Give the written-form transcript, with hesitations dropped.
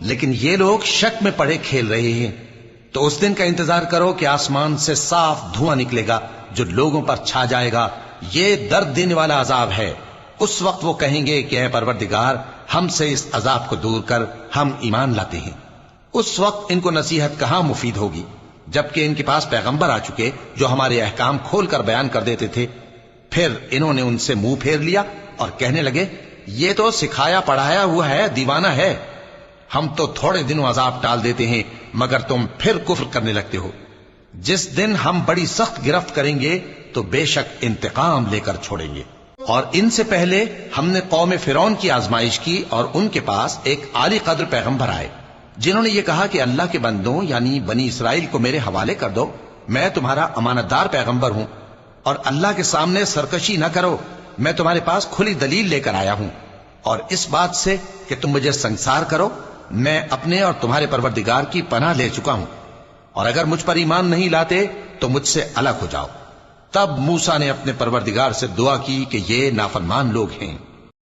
لیکن یہ لوگ شک میں پڑے کھیل رہے ہیں۔ تو اس دن کا انتظار کرو کہ آسمان سے صاف دھواں نکلے گا جو لوگوں پر چھا جائے گا، یہ درد دینے والا عذاب ہے۔ اس وقت وہ کہیں گے کہ اے پروردگار، ہم سے اس عذاب کو دور کر، ہم ایمان لاتے ہیں۔ اس وقت ان کو نصیحت کہاں مفید ہوگی، جبکہ ان کے پاس پیغمبر آ چکے جو ہمارے احکام کھول کر بیان کر دیتے تھے۔ پھر انہوں نے ان سے منہ پھیر لیا اور کہنے لگے، یہ تو سکھایا پڑھایا ہوا ہے، دیوانہ ہے، ہم تو تھوڑے دنوں عذاب ٹال دیتے ہیں مگر تم پھر کفر کرنے لگتے ہو۔ جس دن ہم بڑی سخت گرفت کریں گے تو بے شک انتقام لے کر چھوڑیں گے۔ اور ان سے پہلے ہم نے قوم فرعون کی آزمائش کی اور ان کے پاس ایک عالی قدر پیغمبر آئے جنہوں نے یہ کہا کہ اللہ کے بندوں یعنی بنی اسرائیل کو میرے حوالے کر دو، میں تمہارا امانت دار پیغمبر ہوں، اور اللہ کے سامنے سرکشی نہ کرو، میں تمہارے پاس کھلی دلیل لے کر آیا ہوں، اور اس بات سے کہ تم مجھے سنگسار کرو، میں اپنے اور تمہارے پروردگار کی پناہ لے چکا ہوں، اور اگر مجھ پر ایمان نہیں لاتے تو مجھ سے الگ ہو جاؤ۔ تب موسیٰ نے اپنے پروردگار سے دعا کی کہ یہ نافرمان لوگ ہیں۔